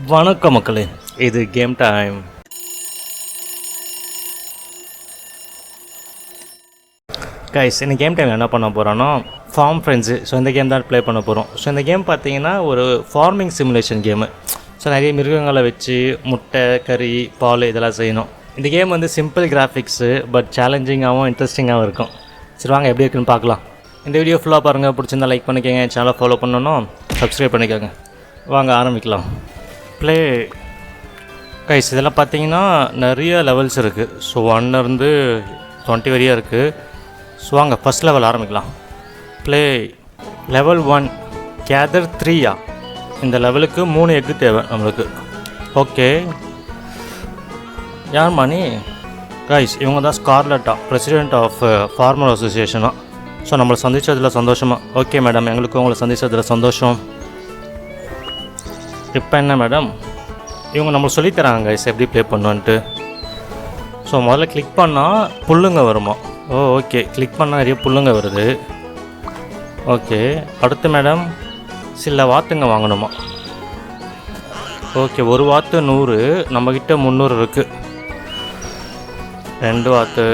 வணக்கம் மக்களே, இது கேம் டைம். கைஸ், இந்த கேம் டைம் என்ன பண்ண போகிறோன்னா ஃபார்ம் ஃப்ரெண்ட்ஸு. ஸோ இந்த கேம் தான் ப்ளே பண்ண போகிறோம். ஸோ இந்த கேம் பார்த்தீங்கன்னா ஒரு ஃபார்மிங் சிமுலேஷன் கேமு. ஸோ நிறைய மிருகங்களை வச்சு முட்டை, கறி, பால் இதெல்லாம் செய்யணும். இந்த கேம் வந்து சிம்பிள் கிராஃபிக்ஸு, பட் சேலஞ்சிங்காகவும் இன்ட்ரெஸ்டிங்காகவும் இருக்கும். சரி வாங்க எப்படி இருக்குன்னு பார்க்கலாம். இந்த வீடியோ ஃபுல்லாக பாருங்கள். பிடிச்சிருந்தா லைக் பண்ணிக்கோங்க. சேனலை ஃபாலோ பண்ணணும், சப்ஸ்கிரைப் பண்ணிக்கோங்க. வாங்க ஆரம்பிக்கலாம். ப்ளே. கைஸ், இதெல்லாம் பார்த்தீங்கன்னா நிறைய லெவல்ஸ் இருக்குது. ஸோ 1 to 20 வரையாக இருக்குது. ஸோ வாங்க ஃபஸ்ட் லெவல் ஆரம்பிக்கலாம். ப்ளே. Level 1 gather 3. இந்த லெவலுக்கு 3 எக்கு தேவை நம்மளுக்கு. ஓகே, யார் மணி? கைஸ், இவங்க தான் ஸ்கார்லட்டா, பிரசிடெண்ட் ஆஃப் ஃபார்மர் அசோசியேஷனா. ஸோ நம்மளை சந்தித்ததில் சந்தோஷமா? ஓகே மேடம், எங்களுக்கும் உங்களை சந்தித்ததில் சந்தோஷம். இப்போ என்ன மேடம்? இவங்க நம்மளுக்கு சொல்லித்தராங்க கைஸ் எப்படி ப்ளே பண்ணுன்ட்டு. ஸோ முதல்ல கிளிக் பண்ணால் புல்லுங்க வருமா? ஓகே, கிளிக் பண்ணால் நிறைய புல்லுங்க வருது. ஓகே, அடுத்து மேடம் சில வாத்துங்க வாங்கணுமா? ஓகே, ஒரு வாத்து 100, நம்மக்கிட்ட 300 இருக்குது. 2 வாத்து,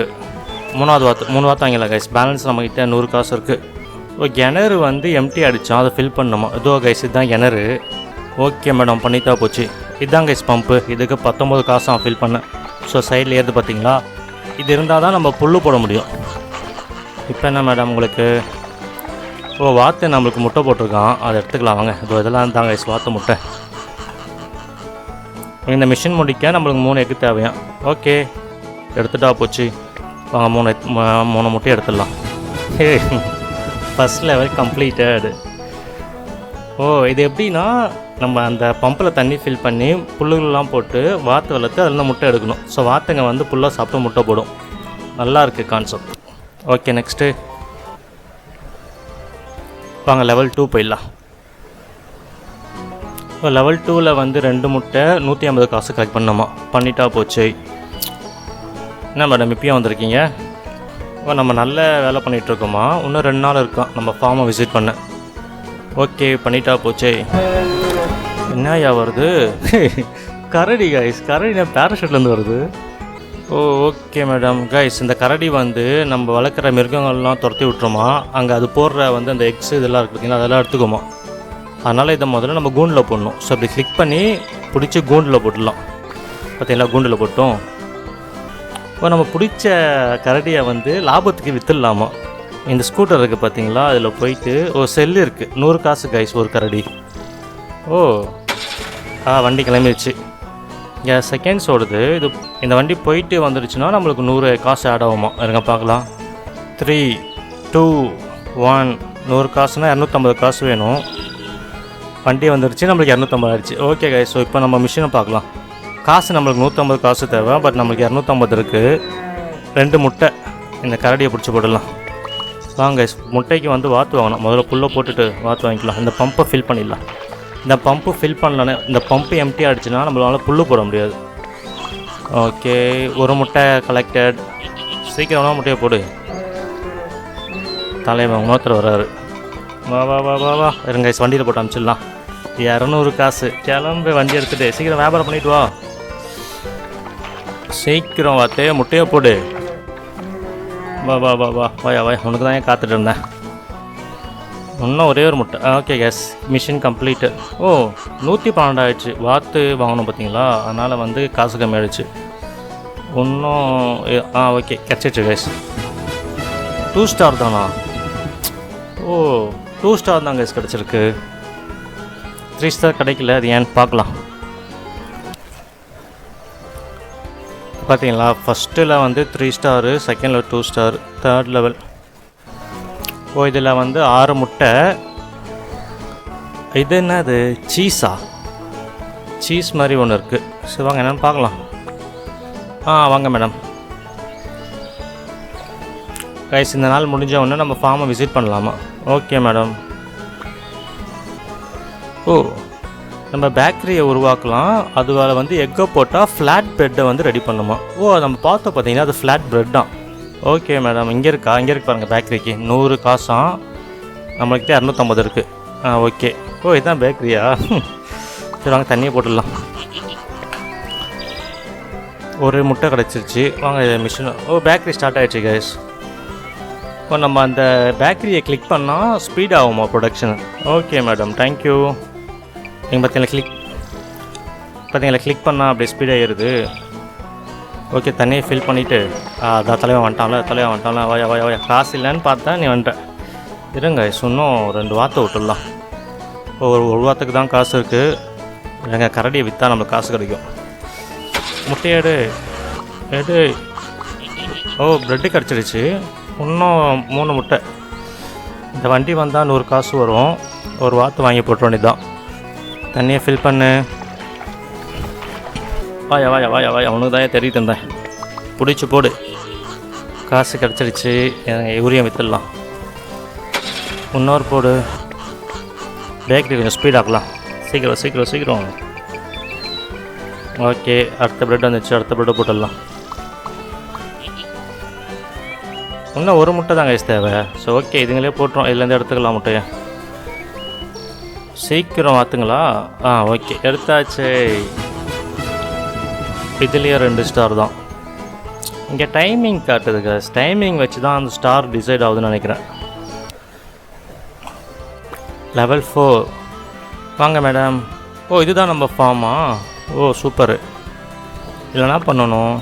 3வது வாத்து, 3 வாத்து வாங்கிடலாம் கைஸ். பேலன்ஸ் நம்மக்கிட்ட 100 காசு இருக்குது. கிணறு வந்து எம்டி அடித்தான், அதை ஃபில் பண்ணணுமா? இதோ கைஸ், இதுதான் கிணறு. ஓகே மேடம், பண்ணித்தா போச்சு. இதுதான் கைஸ் பம்பு. இதுக்கு 19 காசு ஃபில் பண்ணேன். ஸோ சைடில் ஏறுது பார்த்தீங்களா? இது இருந்தால் தான் நம்ம புல்லு போட முடியும். இப்போ என்ன மேடம் உங்களுக்கு? வாத்து நம்மளுக்கு முட்டை போட்டிருக்கான், அதை எடுத்துக்கலாம் வாங்க. இதெல்லாம் தான் கைஸ் வாத்து முட்டை. இந்த மிஷின் முடிக்க நம்மளுக்கு 3 எக்கு தேவையாம். ஓகே, எடுத்துட்டா போச்சு. வாங்க 3 முட்டையை எடுத்துடலாம். First level completed. இது எப்படின்னா, நம்ம அந்த பம்பில் தண்ணி ஃபில் பண்ணி புல்லுகள்லாம் போட்டு வாத்து வளர்த்து அதில் முட்டை எடுக்கணும். ஸோ வாத்துங்க வந்து புல்லாக சாப்பிட்டு முட்டை போடும். நல்லா இருக்குது கான்செப்ட். ஓகே, நெக்ஸ்ட்டு வாங்க லெவல் 2 போயிடலாம். லெவல் 2ல் வந்து 2 முட்டை 150 காசு கலெக்ட் பண்ணோமா? பண்ணிட்டா போச்சு. என்ன மேடம் இப்பயும் வந்திருக்கீங்க? நம்ம நல்ல வேலை பண்ணிகிட்ருக்கோமா? இன்னும் 2 நாள் இருக்கான் நம்ம ஃபார்மை விசிட் பண்ண. ஓகே, பண்ணிட்டா போச்சே. என்னையா வருது? கரடி கைஸ், கரடி பேராஷூட்லேருந்து வருது. Okay madam. கைஸ், இந்த கரடி வந்து நம்ம வளர்க்குற மிருகங்கள்லாம் துரத்தி விட்டுருமா? அங்கே அது போடுற வந்து அந்த எக்ஸ் இதெல்லாம் இருக்குது பார்த்தீங்கன்னா, அதெல்லாம் எடுத்துக்குமா? அதனால் இதை முதல்ல நம்ம கூண்டில் போடணும். ஸோ அப்படி கிளிக் பண்ணி பிடிச்சி கூண்டில் போட்டுடலாம். பார்த்தீங்களா, கூண்டில் போட்டோம். நம்ம பிடிச்ச கரடியை வந்து லாபத்துக்கு விற்றுடலாமா? இந்த ஸ்கூட்டர் இருக்குது பார்த்தீங்களா, அதில் போயிட்டு செல்லு இருக்குது, 100 காசு கைஸ் ஒரு கரடி. வண்டி கிளம்பிடுச்சு. இங்கே செகண்ட்ஸ் ஓடுது. இந்த வண்டி போயிட்டு வந்துடுச்சுன்னா நம்மளுக்கு 100 காசு ஆட் ஆகுமா? இருங்க பார்க்கலாம். 3, 2, 1. 100 காசுனா 250 காசு வேணும். வண்டி வந்துடுச்சு, நம்மளுக்கு 250 ஆயிடுச்சு. ஓகே கைஸ், ஸோ இப்போ நம்ம மிஷினை பார்க்கலாம். காசு நம்மளுக்கு 150 காசு தேவை, பட் நம்மளுக்கு 250 இருக்குது. 2 முட்டை இந்த கரடியை பிடிச்சி போடலாம். வாங்க கைஸ், முட்டைக்கு வந்து வாத்து வாங்கணும். முதல்ல புல்லை போட்டுட்டு வாத்து வாங்கிக்கலாம். இந்த பம்பை ஃபில் பண்ணிடலாம். இந்த பம்பு ஃபில் பண்ணலன்னு, இந்த பம்பு எம்டி ஆகிடுச்சுன்னா நம்மளால புல்லு போட முடியாது. ஓகே, ஒரு முட்டை கலெக்டட். சீக்கிரமாக முட்டையை போடு. தலைவன் இன்னொருத்தர் வர்றாரு. வா வா வா வா வா இருங்க கைஸ், வண்டியில் போட்டு அனுப்பிச்சிடலாம். 200 காசு. கிளம்பு, வண்டி எடுத்துகிட்டு சீக்கிரம் வியாபாரம் பண்ணிவிட்டு வா. சீக்கிரம் வாத்தே, முட்டையை போடு. வா வா வா வா வாயா வாய், உனக்கு தான் ஏன் காத்துட்டு இருந்தேன். இன்னும் ஒரே ஒரு முட்டை. Okay case, machine complete. 112 ஆகிடுச்சு. வாத்து வாங்கணும் பார்த்தீங்களா, அதனால் வந்து காசு கம்மி ஆகிடுச்சு. இன்னும் ஓகே கிடச்சிடுச்சு கேஸ். 2 ஸ்டார் தானா? 2 ஸ்டார் தான் கேஸ் கிடச்சிருக்கு. 3 ஸ்டார் கிடைக்கல, அது ஏன்னு பார்க்கலாம். பார்த்தீங்களா, ஃபஸ்ட்டில் வந்து 3 ஸ்டாரு, செகண்டில் 2 ஸ்டார், தேர்ட் லெவல். இதில் வந்து 6 முட்டை. இது என்னது? சீஸா? சீஸ் மாதிரி ஒன்று இருக்குது. சரி வாங்க என்னென்னு பார்க்கலாம். வாங்க மேடம். கைஸ், இந்த நாள் முடிஞ்ச உடனே நம்ம ஃபார்மை விசிட் பண்ணலாமா? Okay madam. நம்ம பேக்கரியை உருவாக்கலாம். அதுவால் வந்து எக்கை போட்டால் ஃப்ளாட் ப்ரெட்டை வந்து ரெடி பண்ணுமா? நம்ம பார்த்தோம் பார்த்தீங்கன்னா அது ஃப்ளாட் ப்ரெட் தான். ஓகே மேடம், இங்கே இருக்கு பாருங்கள் பேக்கரிக்கு 100 காசாம். நம்மள்கிட்ட 250 இருக்குது. ஓகே. இதுதான் பேக்கரியா? சரி வாங்க தண்ணியை போட்டுடலாம். ஒரு முட்டை கிடச்சிருச்சு. வாங்க மிஷின். பேக்கரி ஸ்டார்ட் ஆகிடுச்சு கைஸ். இப்போ நம்ம அந்த பேக்கரியை கிளிக் பண்ணால் ஸ்பீட் ஆகுமா ப்ரொடக்ஷன்? Okay madam, thank you. நீங்கள் பார்த்தீங்களா கிளிக் பண்ணால் அப்படியே ஸ்பீட் ஆகிடுது. ஓகே, தண்ணியை ஃபில் பண்ணிவிட்டு அதான் தலைவன் வந்துட்டான்ல வாயா வாயா வாயா. காசு இல்லைன்னு பார்த்தா நீ வந்துட்ட. இருங்க இன்னும் 2 வார்த்தை விட்டுடலாம். ஒரு வாரத்துக்கு தான் காசு இருக்குது. இல்லைங்க, கரடியை விற்றா நம்மளுக்கு காசு கிடைக்கும். முட்டையேடு எடு. ப்ரெட்டு கிடச்சிடுச்சு. இன்னும் 3 முட்டை. இந்த வண்டி வந்தால் 100 காசு வரும். ஒரு வார்த்தை வாங்கி போட்ட வேண்டியது தான். தண்ணியை ஃபில் பண்ணு. வாயா வாயா வாயா வாயா. அவனுக்கு தான் தெரிய தந்தேன். பிடிச்சி போடு. காசு கிடச்சிடுச்சு. யூரியா விற்றுடலாம். இன்னொரு போடு. பேக்கரி கொஞ்சம் ஸ்பீடாகலாம். சீக்கிரம். ஓகே, அடுத்த ப்ரெட் வந்துச்சு. அடுத்த ப்ரெட்டை போட்டுடலாம். இன்னும் ஒரு முட்டை தான் கைஸ் தேவை. ஸோ ஓகே, இதுங்களே போட்டுரும். இதுலேருந்து எடுத்துக்கலாம் முட்டையை. சீக்கிரம் ஆற்றுங்களா? ஓகே, எடுத்தாச்சு. இதுலேயே 2 ஸ்டார் தான். இங்கே டைமிங் காட்டுது கைஸ். டைமிங் வச்சு தான் அந்த ஸ்டார் டிசைட் ஆகுதுன்னு நினைக்கிறேன். லெவல் 4. வாங்க மேடம். இதுதான் நம்ம ஃபார்மா? சூப்பரு. இல்லைனா பண்ணணும்.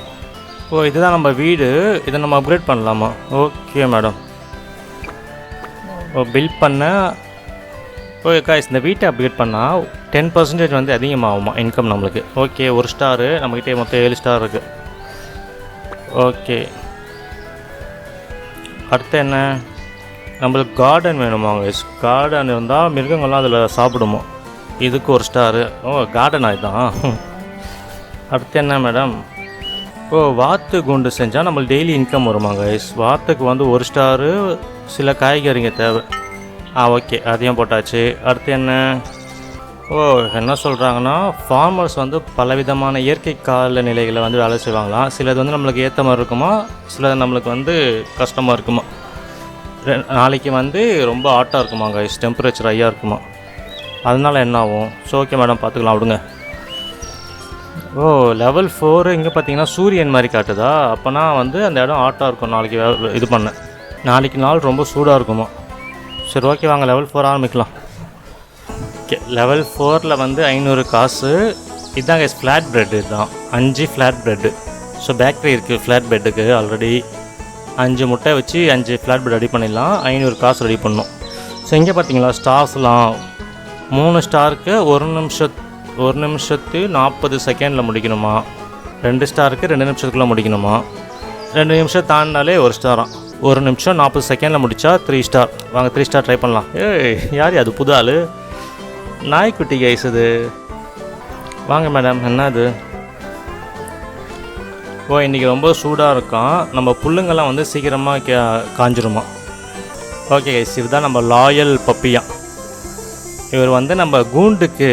இதுதான் நம்ம வீடு. இதை நம்ம அப்கிரேட் பண்ணலாமா? Okay madam. பில் பண்ண. காய்ஸ், இந்த வீட்டை அப்கிரேட் பண்ணால் 10% வந்து அதிகமாகுமா இன்கம் நம்மளுக்கு. Okay, 1 star. நம்மக்கிட்டே மொத்தம் 7 ஸ்டார் இருக்குது. ஓகே, அடுத்து என்ன? நம்மளுக்கு கார்டன் வேணுமா கைஸ்? கார்டன் இருந்தால் மிருகங்கள்லாம் அதில் சாப்பிடுமோ. இதுக்கு 1 ஸ்டாரு. கார்டன் ஆகிதான். அடுத்து என்ன மேடம்? வாத்து குண்டு செஞ்சால் நம்மளுக்கு டெய்லி இன்கம் வருமா கைஸ்? வாத்துக்கு வந்து 1 ஸ்டாரு. சில காய்கறிங்க தேவை. ஓகே, அதையும் போட்டாச்சு. அடுத்து என்ன? என்ன சொல்கிறாங்கன்னா, ஃபார்மர்ஸ் வந்து பலவிதமான இயற்கை காலநிலைகளை வந்து வேலை செய்வாங்களாம். சிலது வந்து நம்மளுக்கு ஏற்ற மாதிரி இருக்குமா, சிலது நம்மளுக்கு வந்து கஷ்டமாக இருக்குமா. நாளைக்கு வந்து ரொம்ப ஹாட்டாக இருக்குமா கைஸ், டெம்பரேச்சர் ஹையாக இருக்குமா. அதனால் என்ன ஆகும்? ஸோ ஓகே மேடம், பார்த்துக்கலாம் விடுங்க. லெவல் 4 இங்கே பார்த்தீங்கன்னா சூரியன் மாதிரி காட்டுதா? அப்போனா வந்து அந்த இடம் ஹாட்டாக இருக்கும். நாளைக்கு இது பண்ணேன். நாளைக்கு நாள் ரொம்ப சூடாக இருக்குமா. சரி ஓகே, வாங்க லெவல் 4 ஆரம்பிக்கலாம். ஓகே, லெவல் 4ல் வந்து 500 காசு. இதுதான் கைஸ் ஃப்ளாட் ப்ரெட்டு. இதுதான் 5 ஃப்ளாட் ப்ரெட்டு. ஸோ பேக்கரி இருக்குது ஃப்ளாட் ப்ரெட்டுக்கு. ஆல்ரெடி 5 முட்டை வச்சு 5 ஃப்ளாட் ப்ரெட் ரெடி பண்ணிடலாம். 500 காசு ரெடி பண்ணணும். ஸோ இங்கே பார்த்தீங்களா ஸ்டார்ஸ்லாம் 3 ஸ்டாருக்கு 1 நிமிஷத்து 40 செகண்டில் முடிக்கணுமா. 2 ஸ்டாருக்கு 2 நிமிஷத்துக்குள்ளே முடிக்கணுமா. 2 நிமிஷம் தாண்டினாலே 1 ஸ்டாராம். 1 நிமிஷம் 40 செகண்டில் முடித்தா 3 ஸ்டார். வாங்க 3 ஸ்டார் ட்ரை பண்ணலாம். யார் அது? புது ஆள் நாய்க்குட்டி கைஸ் இது. வாங்க மேடம், என்ன அது? இன்றைக்கி ரொம்ப சூடாக இருக்கும். நம்ம புல்லுங்கெல்லாம் வந்து சீக்கிரமாக காஞ்சிருமா. ஓகே கைஸ், இதுதான் நம்ம லாயல் பப்பியா. இவர் வந்து நம்ம கூண்டுக்கு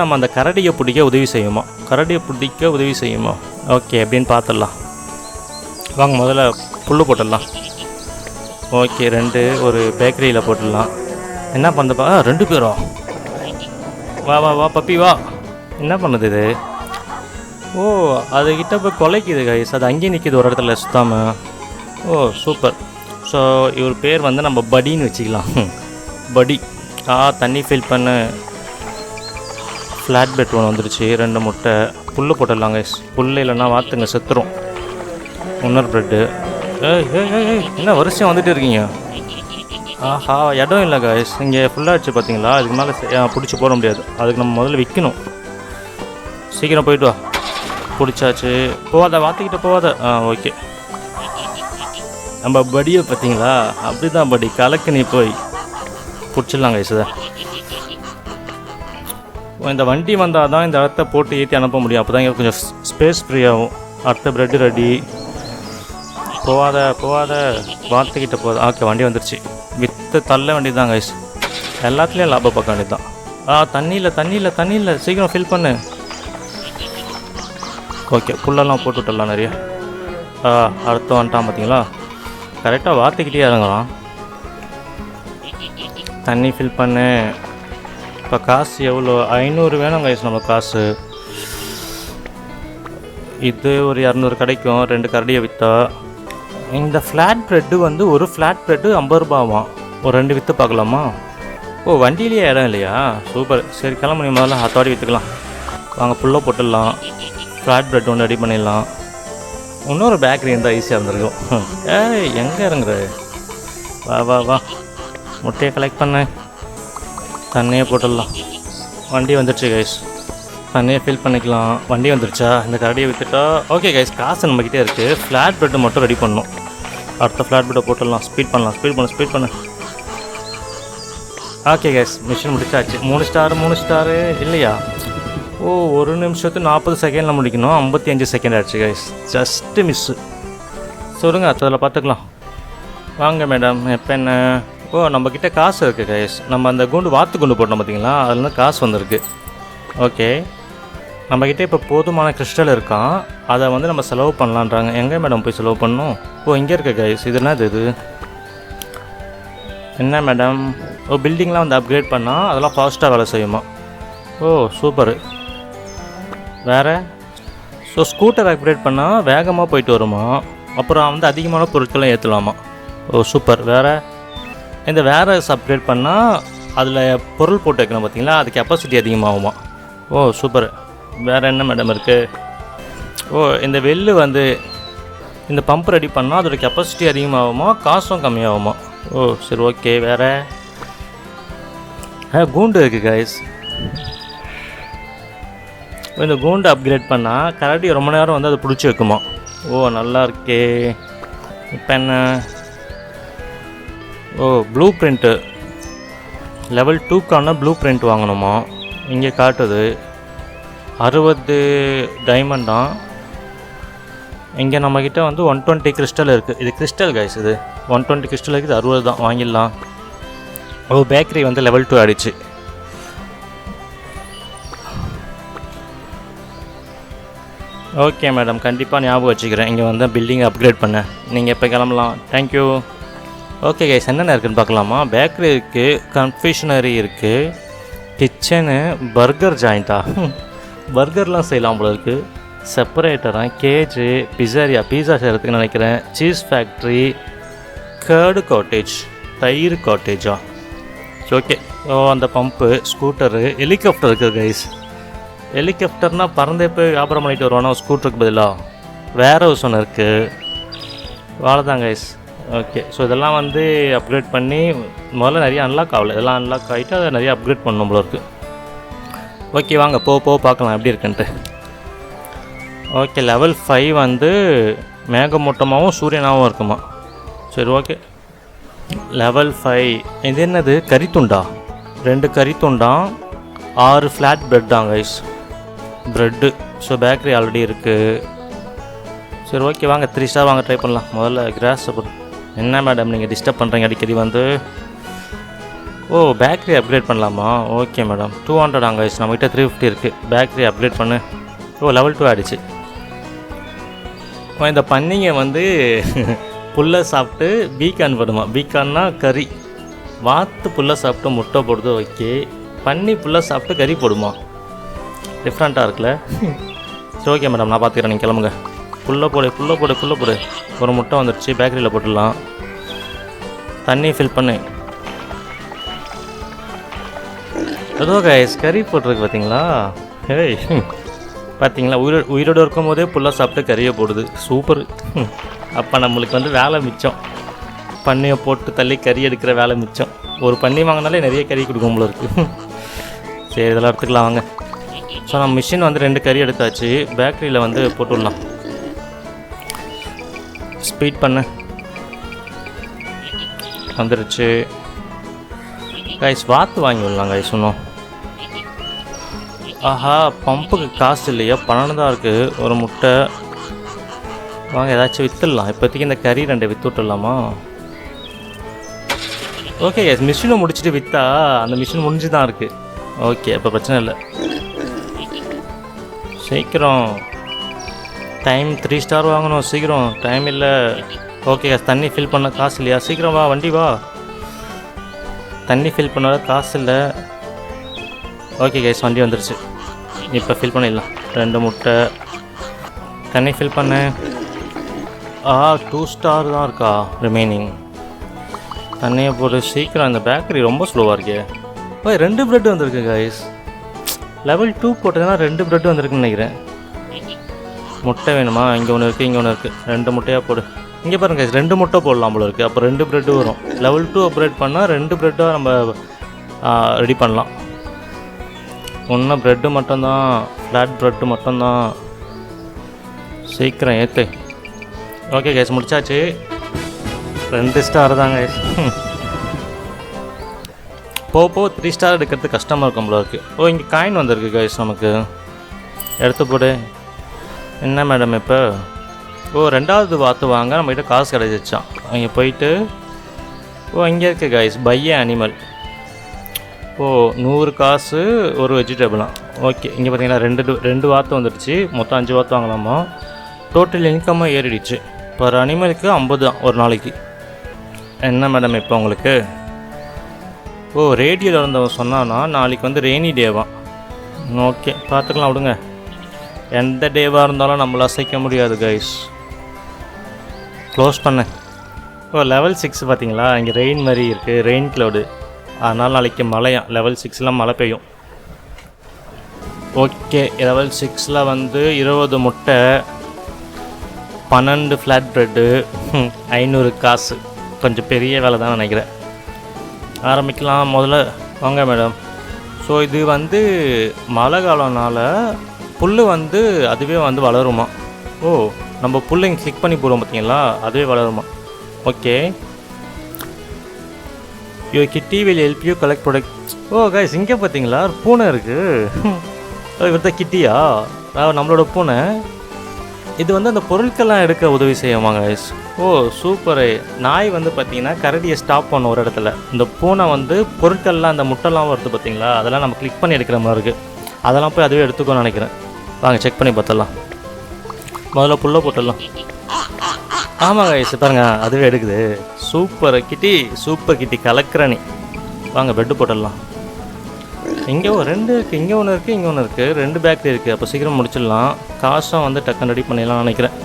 நம்ம அந்த கரடியை பிடிக்க உதவி செய்யுமா. ஓகே, எப்படின்னு பார்த்துடலாம். வாங்க முதல்ல புல் போட்டுடலாம். ஓகே, 2 ஒரு பேக்கரியில் போட்டுடலாம். என்ன பண்ணுறப்பா? 2 பேரும். வா பப்பி வா. என்ன பண்ணுது இது? அதுக்கிட்ட போய் கொலைக்குது கைஸ். அது அங்கேயே நிற்கிது ஒரு இடத்துல சுத்தாமல். சூப்பர். ஸோ இவர் பேர் வந்து நம்ம படின்னு வச்சுக்கலாம். படி. தண்ணி ஃபில் பண்ண. ஃப்ளாட் பெட் ஒன்று வந்துருச்சு. 2 முட்டை. புல் போட்டுடலாம் கைஸ். புல் இல்லைன்னா வாத்துங்க செத்துரும். இன்னொரு ப்ரெட்டு. என்ன வரிசையாக வந்துட்டு இருக்கீங்க? இடம் இல்லை கைஸ். இங்கே ஃபுல்லாகிடுச்சு பார்த்தீங்களா? அதுக்கு மேலே பிடிச்சி போட முடியாது. அதுக்கு நம்ம முதல்ல விற்கணும். சீக்கிரம் போயிட்டு வா. பிடிச்சாச்சு. போகாத, வாத்திக்கிட்ட போகாத. ஓகே, நம்ம படியை பார்த்தீங்களா? அப்படி தான் படி கலக்கு. நீ போய் பிடிச்சிடலாம் கைஸ். இந்த வண்டி வந்தால் தான் இந்த இடத்த போட்டு ஏற்றி அனுப்ப முடியும். அப்போ தான் இங்கே கொஞ்சம் ஸ்பேஸ் ஃப்ரீ ஆகும். அடுத்த ப்ரெட்டு ரெடி. போகாத வாத்துக்கிட்ட போகாத. ஓகே, வண்டி வந்துருச்சு. விற்று தள்ள வேண்டியது தான் கைஸ். எல்லாத்துலேயும் லாபம் பார்க்க வேண்டியது தான். தண்ணி இல்லை. சீக்கிரம் ஃபில் பண்ணு. ஓகே, புல்லெல்லாம் போட்டு விட்டுடலாம் நிறைய. அடுத்து வந்துட்டான் பார்த்தீங்களா? கரெக்டாக வாத்துக்கிட்டே இறங்கலாம். தண்ணி ஃபில் பண்ணு. இப்போ காசு எவ்வளோ? 500 வேணும் கைஸ் நம்ம காசு. இது ஒரு 200 கிடைக்கும் 2 கரடியை விற்றா. இந்த ஃப்ளாட் ப்ரெட்டு வந்து ஒரு ஃப்ளாட் ப்ரெட்டு 50 ரூபாவாம். ஒரு 2 விற்று பார்க்கலாமா? ஓ, வண்டியிலேயே இடம் இல்லையா? சூப்பர். சரி கிளம்பி முதல்ல அத்தோடி விற்றுக்கலாம். வாங்க புல்லை போட்டுடலாம். ஃப்ளாட் ப்ரெட் ஒன்று ரெடி பண்ணிடலாம். இன்னொரு பேக்கரி இருந்தால் ஈஸியாக இருந்திருக்கும். எங்கே இறங்குற? வா வா வா, முட்டையை கலெக்ட் பண்ண. தண்ணியை போட்டுடலாம். வண்டி வந்துடுச்சு கைஸ், தண்ணியை ஃபில் பண்ணிக்கலாம். வண்டி வந்துடுச்சா? இந்த கரடியை விற்றுட்டா ஓகே கைஸ், காசு நம்மக்கிட்டே இருக்குது. ஃப்ளாட் ப்ரெட்டு மட்டும் ரெடி பண்ணணும். அடுத்த ஃப்ளாட் ப்ரெட்டை போட்டுடலாம். ஸ்பீட் பண்ணலாம். ஸ்பீட் பண்ணு. ஓகே கைஸ், மிஷின் முடிச்சாச்சு. 3 ஸ்டாரு இல்லையா? ஓ, 1 நிமிஷத்துக்கு 40 செகண்டில் முடிக்கணும். 55 செகண்ட் ஆகிடுச்சு கைஸ், ஜஸ்ட்டு மிஸ்ஸு. சொல்லுங்கள், அதில் பார்த்துக்கலாம். வாங்க மேடம், எப்போ என்ன? ஓ, நம்மக்கிட்ட காசு இருக்குது கைஸ். நம்ம அந்த வாத்து குண்டு போட்டோம் பார்த்தீங்களா, அதுலேருந்து காசு வந்திருக்கு. ஓகே, நம்மக்கிட்ட இப்போ போதுமான கிறிஸ்டல் இருக்கான். அதை வந்து நம்ம செலவு பண்ணலான்றாங்க. எங்கே மேடம் போய் செலவு பண்ணணும்? ஓ, இங்கே இருக்க கைஸ். இது என்னது? இது என்ன மேடம்? ஓ, பில்டிங்லாம் வந்து அப்கிரேட் பண்ணால் அதெல்லாம் ஃபாஸ்ட்டாக வேலை செய்யுமா? ஓ சூப்பரு. வேறு? ஸோ ஸ்கூட்டர் அப்கிரேட் பண்ணால் வேகமாக போயிட்டு வருமா? அப்புறம் வந்து அதிகமான பொருட்களை ஏற்றலாமா? ஓ சூப்பர். வேறு? இந்த வேரஸ் அப்கிரேட் பண்ணால் அதில் பொருள் போட்டு வைக்கணும் பார்த்தீங்களா, அது கெப்பாசிட்டி அதிகமாகுமா? ஓ சூப்பர். வேறு என்ன மேடம் இருக்குது? ஓ, இந்த வெள்ளு வந்து இந்த பம்ப் ரெடி பண்ணால் அதோடய கெப்பாசிட்டி அதிகமாகுமா, காசும் கம்மியாகுமா? ஓ சரி ஓகே. வேறு? கூண்டு இருக்குது கைஸ். இந்த கூண்டு அப்கிரேட் பண்ணால் கரடி ரொம்ப நேரம் வந்து அதை பிடிச்சி வைக்குமா? ஓ நல்லா இருக்கே. இப்போ என்ன? ஓ, ப்ளூ பிரிண்ட்டு லெவல் 2க்கான ப்ளூ பிரிண்ட் வாங்கணுமா? இங்கே காட்டுது 60 டைமண்டாம். இங்கே நம்மக்கிட்ட வந்து 120 கிறிஸ்டல் இருக்குது. இது கிறிஸ்டல் கைஸ். இது 120 கிறிஸ்டல் இருக்குது. 60 தான், வாங்கிடலாம். ஓ, பேக்கரி வந்து லெவல் 2 ஆகிடுச்சு. ஓகே மேடம், கண்டிப்பாக ஞாபகம் வச்சுக்கிறேன். இங்கே வந்து பில்டிங் அப்கிரேட் பண்ண. நீங்கள் எப்போ கிளம்பலாம்? தேங்க்யூ. ஓகே கைஸ், என்னென்ன இருக்குதுன்னு பார்க்கலாமா? பேக்கரி இருக்குது, கன்ஃபியூஷனரி இருக்குது, கிச்சனு, பர்கர் ஜாயிண்ட்டா? பர்கர்லாம் செய்யலாம் போல இருக்குது. செப்பரேட்டராக, கேஜு, பிஸாரியா, பீஸா செய்கிறதுக்கு நினைக்கிறேன். சீஸ் ஃபேக்ட்ரி, கர்டு காட்டேஜ், தயிர் காட்டேஜா? ஓகே. ஓ, அந்த பம்பு, ஸ்கூட்டரு, ஹெலிகாப்டர் இருக்குது கைஸ். ஹெலிகாப்டர்னால் பறந்தே போய் வியாபாரம் பண்ணிட்டு வருவானா ஸ்கூட்டருக்கு பதிலாக? வேர் ஹவுஸ் ஒன்று இருக்குது. அவ்வளோதான் கைஸ். ஓகே, ஸோ இதெல்லாம் வந்து அப்கிரேட் பண்ணி முதல்ல நிறைய அன்லாக் ஆகலை. இதெல்லாம் அன்லாக் ஆகிட்டு அதை நிறைய அப்கிரேட் பண்ணணும் போல இருக்குது. ஓகே, வாங்க போக பார்க்கலாம் எப்படி இருக்குன்ட்டு. ஓகே, லெவல் 5 வந்து மேகமூட்டமாகவும் சூரியனாகவும் இருக்குமா? சரி ஓகே. லெவல் 5 இது என்னது? கறித்துண்டா? 2 கறித்துண்டா, 6 ஃப்ளாட் ப்ரெட் தான் guys. Bread. So bakery already இருக்குது. சரி ஓகே, வாங்க 3 ஸ்டார் வாங்க ட்ரை பண்ணலாம். முதல்ல கிராஸ். என்ன மேடம் நீங்கள் டிஸ்டர்ப் பண்ணுறீங்க அடிக்கடி வந்து? ஓ, பேக்கரி அப்கிரேட் பண்ணலாமா? Okay madam. 200 கைஸ், நம்மகிட்ட 350 இருக்குது. பேக்கரி அப்கிரேட் பண்ணு. ஓ, லெவல் 2 ஆகிடுச்சு. இந்த பன்னிங்க வந்து புல்லை சாப்பிட்டு பீக்கான் போடுமா? பீக்கான்னா கறி. வாத்து புல்லை சாப்பிட்டு முட்டை போடுது. ஓகே, பன்னி புல்லை சாப்பிட்டு கறி போடுமா? டிஃப்ரெண்ட்டாக இருக்குல்ல? சரி ஓகே மேடம், நான் பார்த்துக்கிறேன். நீங்கள் கிளம்புங்க. புல்லை போடு. ஒரு முட்டை வந்துடுச்சு. பேக்கரியில் போட்டுடலாம். தண்ணி ஃபில் பண்ணு. ஏதோ கைஸ் கறி போட்டிருக்கு பார்த்தீங்களா? ஏய் பார்த்தீங்களா, உயிரோடு இருக்கும் போதே புல்லை சாப்பிட்டு கறியை போடுது. சூப்பர். அப்போ நம்மளுக்கு வந்து வேலை மிச்சம். பன்னியை போட்டு தள்ளி கறி எடுக்கிற வேலை மிச்சம். ஒரு பன்னி வாங்கினாலே நிறைய கறி கொடுக்கும் போல இருக்குது. சரி, இதெல்லாம் எடுத்துக்கலாம் வாங்க. ஸோ நம்ம மிஷின் வந்து 2 கறி எடுத்தாச்சு. பேக்கரியில் வந்து போட்டுடலாம். ஸ்பீட் பண்ண வந்துடுச்சு கைஸ். வாத்து வாங்கி விடலாம் கைஸ். இன்னும் ஆஹா, பம்புக்கு காசு இல்லையா? 12 தான் இருக்குது. ஒரு முட்டை வாங்க, ஏதாச்சும் விற்றுடலாம். இப்போதைக்கு இந்த கறி 2 விற்று விட்டுடலாமா? ஓகே கைஸ், மிஷினை முடிச்சுட்டு விற்றா அந்த மிஷின் முடிஞ்சு தான் இருக்குது. ஓகே, இப்போ பிரச்சனை இல்லை. சீக்கிரம் டைம் 3 ஸ்டார் வாங்கணும். சீக்கிரம், டைம் இல்லை. ஓகே கைஸ், தண்ணி ஃபில் பண்ண காசு இல்லையா? சீக்கிரம் வா, வண்டி வா. தண்ணி ஃபில் பண்ண காசு இல்லை. ஓகே கைஸ், வண்டி வந்துருச்சு. இப்போ ஃபில் பண்ணிடலாம். 2 முட்டை தண்ணி ஃபில் பண்ண. 2 ஸ்டார் தான் இருக்கா ரிமைனிங். தண்ணியை போட்டு சீக்கிரம். அந்த பேக்கரி ரொம்ப ஸ்லோவாக இருக்கே. 2 ப்ரெட் வந்திருக்கு கைஸ். லெவல் 2 போட்டதுன்னா 2 ப்ரெட் வந்திருக்குன்னு நினைக்கிறேன். முட்டை வேணுமா? இங்கே ஒன்று இருக்குது, இங்கே ஒன்று இருக்குது. 2 முட்டையாக போடு. இங்கே பாருங்க கைஸ், 2 முட்டை போடலாம் போல இருக்குது. அப்போ 2 ப்ரெட்டு வரும். லெவல் 2 அப்கிரேட் பண்ணால் 2 ப்ரெட்டாக நம்ம ரெடி பண்ணலாம். ஒன்றும் ப்ரெட்டு மட்டும்தான், ஃப்ளாட் ப்ரெட்டு மட்டும்தான். சீக்கிரம் ஏற்று. ஓகே கைஸ், முடிச்சாச்சு. 2 ஸ்டார் தான் கைஸ். போக 3 ஸ்டார் எடுக்கிறது கஷ்டமாக இருக்கும் போல இருக்குது. இங்கே காயின் வந்திருக்கு கைஸ் நமக்கு. எடுத்து போடு. என்ன மேடம் இப்போ? 2வது வாத்து வாங்க நம்மகிட்ட காசு கிடச்சிச்சான். அங்கே போயிட்டு இங்கே இருக்குது கைஸ், பை அனிமல். 100 காசு ஒரு வெஜிடபிளாம். ஓகே, இங்கே பார்த்தீங்கன்னா 2 வாத்து வந்துடுச்சு. மொத்தம் 5 வாத்து வாங்கலாமா. டோட்டல் இன்கம்மாக ஏறிடுச்சு. பர் அனிமலுக்கு 50 தான் ஒரு நாளைக்கு. என்ன மேடம் இப்போ உங்களுக்கு? ரேடியோவில் இருந்தவன் சொன்னான்னா நாளைக்கு வந்து ரெய்னி டேவான். ஓகே, பார்த்துக்கலாம் விடுங்க. எந்த டேவாக இருந்தாலும் நம்மள அசைக்க முடியாது கைஸ். க்ளோஸ் பண்ணேன். லெவல் 6 பார்த்தீங்களா, இங்கே ரெயின் மாதிரி இருக்குது, ரெயின் க்ளவுடு. அதனால் நாளைக்கு மழையாம். லெவல் 6 மழை பெய்யும். ஓகே, லெவல் 6 வந்து 20 முட்டை, 12 ஃப்ளாட் ப்ரெட்டு, 500 காசு. கொஞ்சம் பெரிய வேலை தான் நினைக்கிறேன். ஆரம்பிக்கலாம் முதல்ல. வாங்க மேடம். இது வந்து மழை காலம்னால புல் வந்து அதுவே வந்து வளருமா. நம்ம புல் இங்கே கிளிக் பண்ணி போடுவோம் பார்த்தீங்களா, அதுவே வளருமா. ஓகே, கிட்டி will help you collect product. Guys, இங்கே பார்த்தீங்களா ஒரு பூனை இருக்குது. இவர் தான் கிட்டியா? நம்மளோட பூனை. இது வந்து அந்த பொருட்கள்லாம் எடுக்க உதவி செய்யுமாங்க கைஸ். சூப்பரு. நாய் வந்து பார்த்தீங்கன்னா கரடியை ஸ்டாப் பண்ண ஒரு இடத்துல. இந்த பூனை வந்து பொருட்கள்லாம், அந்த முட்டைலாம் வருது பார்த்தீங்களா, அதெல்லாம் நம்ம கிளிக் பண்ணி எடுக்கிற மாதிரி இருக்குது. அதெல்லாம் போய் அதுவே எடுத்துக்கோன்னு நினைக்கிறேன். வாங்க செக் பண்ணி பார்த்துடலாம். முதல்ல புல்லை போட்டுடலாம். ஆமாம் கைஸ், பாருங்க அதுவே எடுக்குது. சூப்பர் கிட்டி, சூப்பர் கிட்டி, கலக்கிறனி. வாங்க பெட்டு போட்டுடலாம். இங்கே 2 இருக்குது, இங்கே ஒன்று இருக்குது, இங்கே ஒன்று இருக்குது. 2 பேக்கரி இருக்குது. அப்போ சீக்கிரம் முடிச்சிடலாம். காசும் வந்து டக்குன்னு ரெடி பண்ணிடலாம் நினைக்கிறேன்.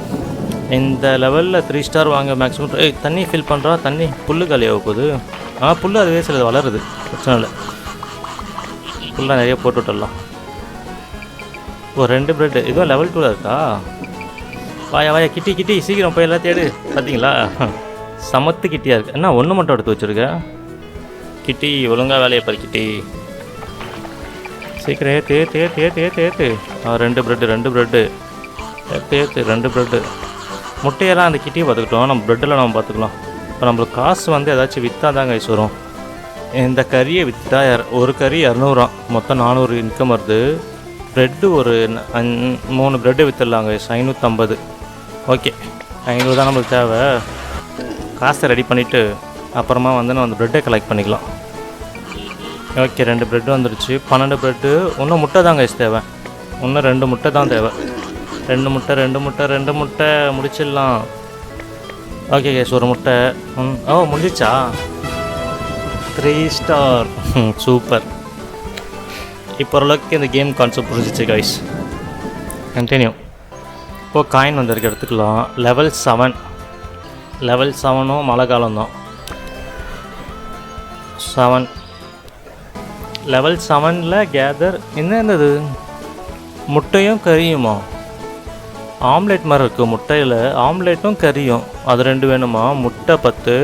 இந்த லெவலில் 3 ஸ்டார் வாங்க மேக்ஸிமம். தண்ணி ஃபில் பண்ணுறா. தண்ணி புல்லு காலியாக போகுது. புல் அதுவே சிலது வளருது, பிரச்சனை இல்லை. புல்லாக நிறைய போட்டு விட்டுடலாம். 2 ப்ரெட்டு. இதுவும் லெவல் 2 இருக்கா? வாயா கிட்டி கிட்டி, சீக்கிரம் போய் எல்லாத்தையும் எடு. பார்த்தீங்களா, சமத்து கிட்டியாக இருக்குது. என்ன ஒன்று மட்டும் எடுத்து வச்சுருக்க கிட்டி? ஒழுங்காக வேலையை பாரு கிட்டி. சீக்கிரம் ஏற்று 2 ப்ரெட்டு 2 ப்ரெட்டு ஏற்று 2 ப்ரெட்டு. முட்டையெல்லாம் அந்த கிட்டியை பார்த்துக்கிட்டோம். நம்ம ப்ரெட்டில் நம்ம பார்த்துக்கலாம். இப்போ நம்மளுக்கு காசு வந்து ஏதாச்சும் விற்றா தாங்க கைஸ் வரும். இந்த கறியை விற்றா ஒரு கறி 200, மொத்தம் 400 இன்கம் வருது. ப்ரெட்டு ஒரு 3 ப்ரெட்டு விற்றுடலாம் கைஸ், 550. ஓகே, 500 தான் நம்மளுக்கு தேவை. காசை ரெடி பண்ணிவிட்டு அப்புறமா வந்து நம்ம அந்த ப்ரெட்டை கலெக்ட் பண்ணிக்கலாம். ஓகே, 2 ப்ரெட்டு வந்துடுச்சு. 12 ப்ரெட்டு. இன்னும் முட்டை தான் கைஸ் தேவை. இன்னும் 2 முட்டை தான் தேவை. 2 முட்டை முடிச்சிடலாம். ஓகே கைஸ், ஒரு முட்டை. முடிஞ்சிச்சா? 3 ஸ்டார். சூப்பர். இப்போ ஓரளவுக்கு இந்த கேம் கான்செப்ட் புரிஞ்சிச்சு கைஸ். கண்டினியூ. காயின் வந்திருக்கு, எடுத்துக்கலாம். லெவல் 7. லெவல் 7ம் மழை காலம்தான். 7 லெவல் 7ல் கேதர். என்னது முட்டையும் கறியுமா? ஆம்லேட் மாதிரி இருக்குது. முட்டையில் ஆம்லேட்டும் கறியும், அது 2 வேணுமா? முட்டை 10,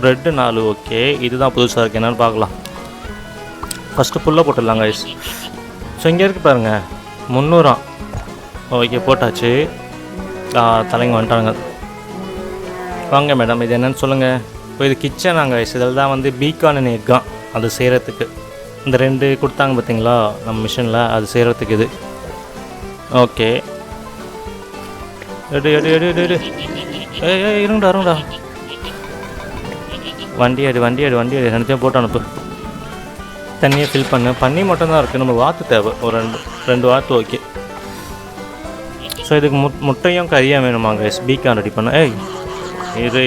ப்ரெட்டு 4. ஓகே, இதுதான் புதுசாக இருக்குது. என்னென்னு பார்க்கலாம். ஃபஸ்ட்டு புல்லை போட்டுடலாம் கைஸ். இங்கே இருக்குது பாருங்கள், 300. ஓகே, போட்டாச்சு. தலைங்க வந்துட்டாங்க. வாங்க மேடம், இது என்னென்னு சொல்லுங்கள். இப்போ இது கிச்சனாங்க கைஸ். இதில் தான் வந்து பீகான் எக்கான் அது செய்கிறதுக்கு. இந்த 2 கொடுத்தாங்க பார்த்தீங்களா நம்ம மிஷினில், அது செய்கிறதுக்கு இது. ஓகே, எடு. இருங்கடா. வண்டி எடு. ரெண்டுத்தையும் போட்டு அனுப்பு. தண்ணியை ஃபில் பண்ணு. பண்ணி மட்டும்தான் இருக்குது. நம்ம வாத்து தேவை ஒரு 2 வாத்து. ஓகே, இதுக்கு முட்டையும் கறியாக வேணுமாங்க. பீகான் ரெடி பண்ண. இரு.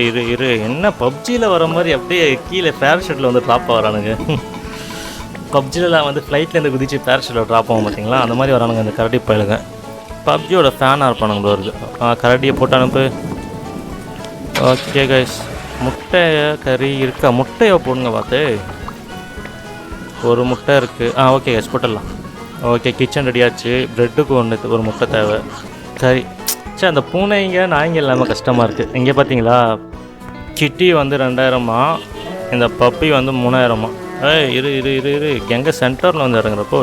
என்ன பப்ஜியில் வர மாதிரி அப்படியே கீழே பேராஷூட்டில் வந்து டாப்பாக வரானுங்க. பப்ஜிலலாம் வந்து ஃப்ளைட்லேருந்து குதிச்சு பேரஷூட்டில் ட்ராப் ஆகும் பார்த்தீங்களா, அந்த மாதிரி வரானுங்க இந்த கரடி பயிலுங்க. பப்ஜியோட ஃபேனாக இருப்பானுங்க ப்ரோ இருக்குது. கரடியை போட்டு அனுப்பு. ஓகே கைஸ், முட்டையை கறி இருக்கா? முட்டையை போடுங்க பார்த்து. ஒரு முட்டை இருக்குது. ஓகே கைஸ், போட்டுடலாம். ஓகே, கிச்சன் ரெடியாச்சு. ப்ரெட்டுக்கு ஒரு முட்டை தேவை. சரி. சரி, அந்த பூனைங்க நாய்ங்க இல்லாமல் கஷ்டமாக இருக்குது. இங்கே பார்த்தீங்களா, கிட்டி வந்து 2000மா, இந்த பப்பி வந்து 3000மா. இரு இரு இரு இரு எங்கே சென்டரில் வந்து இறங்குறப்போ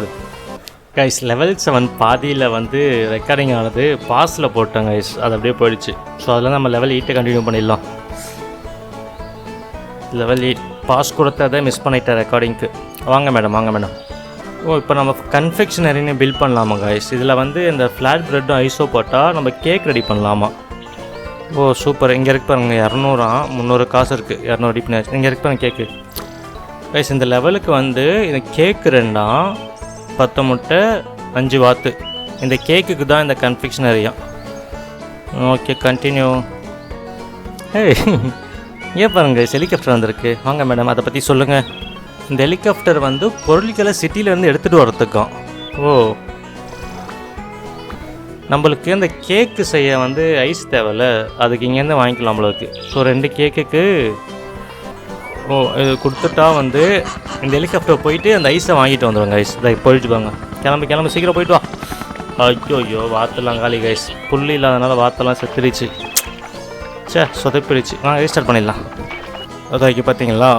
கைஸ் லெவல் 7 பாதியில் வந்து ரெக்கார்டிங் ஆனது பாஸில் போட்டேன் கைஸ், அது அப்படியே போயிடுச்சு. ஸோ அதில் நம்ம லெவல் 8 கண்டினியூ பண்ணிடலாம். லெவல் 8 பாஸ் கொடுத்ததை மிஸ் பண்ணிட்டேன் ரெக்கார்டிங்க்கு. வாங்க மேடம், வாங்க மேடம். இப்போ நம்ம கன்ஃபெக்ஷனரின்னு பில்ட் பண்ணலாமா கைஸ்? இதில் வந்து இந்த ஃப்ளாட் ப்ரெட்டும் ஐஸோ போட்டால் நம்ம கேக் ரெடி பண்ணலாமா? சூப்பர். இங்கே இருக்கு பாருங்க, 200 300 காசு இருக்குது. 200 ரெடி பண்ணி. இங்கே இருக்கு பாருங்க கேக்கு கைஸ். இந்த லெவலுக்கு வந்து இந்த கேக்கு 2 10 முட்டை 5 வாத்து. இந்த கேக்குக்கு தான் இந்த கன்ஃபெக்ஷனரியா. Okay, continue. ஏன் பாருங்க ஹெலிகாப்டர் வந்திருக்கு. வாங்க மேடம், அதை பற்றி சொல்லுங்கள். இந்த ஹெலிகாப்டர் வந்து பொருட்களை சிட்டியிலேருந்து எடுத்துகிட்டு வரத்துக்கும். நம்மளுக்கு இந்த கேக்கு செய்ய வந்து ஐஸ் தேவையில்ல, அதுக்கு இங்கேருந்து வாங்கிக்கலாம் நம்மளுக்கு. ஸோ 2 கேக்குக்கு இது கொடுத்துட்டா வந்து இந்த ஹெலிகாப்டர் போயிட்டு அந்த ஐஸை வாங்கிட்டு வந்துடுவாங்க ஐஸ். இதை போயிட்டு வாங்க, கிளம்பி சீக்கிரம் போயிட்டு வா. ஐயோ வாத்தெல்லாம் காலி கைஸ். புள்ளி இல்லாதனால வாத்தெல்லாம் செத்துருச்சு. சொதப்பிடுச்சு. வாங்க ரீஸ்டார்ட் பண்ணிடலாம். அதாக்கி பார்த்தீங்களா,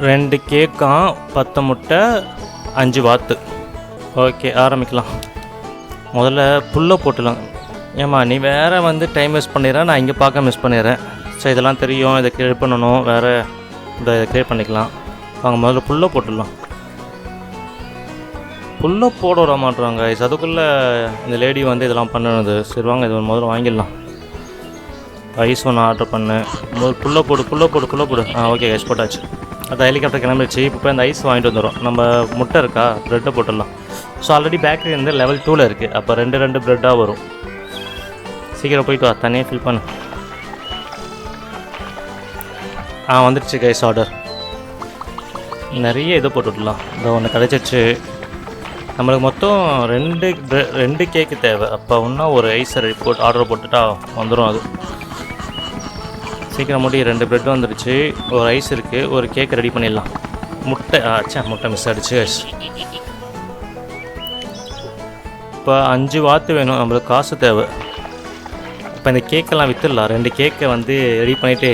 2 கேக்காம் 10 முட்டை 5 வாத்து. ஓகே, ஆரம்பிக்கலாம். முதல்ல புல்லை போட்டுலாம். ஏம்மா நீ வேறு வந்து டைம் வேஸ்ட் பண்ணிடுறேன், நான் இங்கே பார்க்க மிஸ் பண்ணிடுறேன். ஸோ இதெல்லாம் தெரியும், இதை கிரியேட் பண்ணணும். வேறு இதை கிரியேட் பண்ணிக்கலாம். வாங்க முதல்ல புல்லை போட்டுடலாம். புல்லை போட விட மாட்டுறாங்க. அதுக்குள்ளே இந்த லேடி வந்து இதெல்லாம் பண்ணது. சரி வாங்க, இது முதல்ல வாங்கிடலாம். ஐஸ் ஒன்று ஆர்டர் பண்ணேன். முதல் புல்லை போடு. ஓகே ஐஸ் போட்டாச்சு. அது ஹெலிகாப்டர் கிளம்பிடுச்சு. இப்போ போய் அந்த ஐஸ் வாங்கிட்டு வந்துடும். நம்ம முட்டை இருக்கா, ப்ரெட்டை போட்டுடலாம். ஸோ ஆல்ரெடி பேக்கரி வந்து லெவல் 2ல் இருக்குது. அப்போ 2 ப்ரெட்டாக வரும். சீக்கிரம் போயிட்டு வா, தனியாக ஃபில் பண்ணு. வந்துடுச்சு கைஸ் ஆர்டர். நிறைய இதை போட்டுவிடலாம். இந்த ஒன்று கிடச்சிச்சு. நம்மளுக்கு மொத்தம் 2 கேக்கு தேவை. அப்போ இன்னும் ஒரு ஐஸை ஆர்டர் போட்டுட்டா வந்துடும். அது சீக்கிரம் முடி. 2 ப்ரெட் வந்துடுச்சு, ஒரு ஐஸ் இருக்குது, ஒரு கேக் ரெடி பண்ணிடலாம். முட்டை முட்டை மிஸ் ஆகிடுச்சு கைஸ். இப்போ 5 வாத்து வேணும், நம்மளுக்கு காசு தேவை. இப்போ இந்த கேக்கெல்லாம் விற்றுடலாம். 2 கேக்கை வந்து ரெடி பண்ணிவிட்டு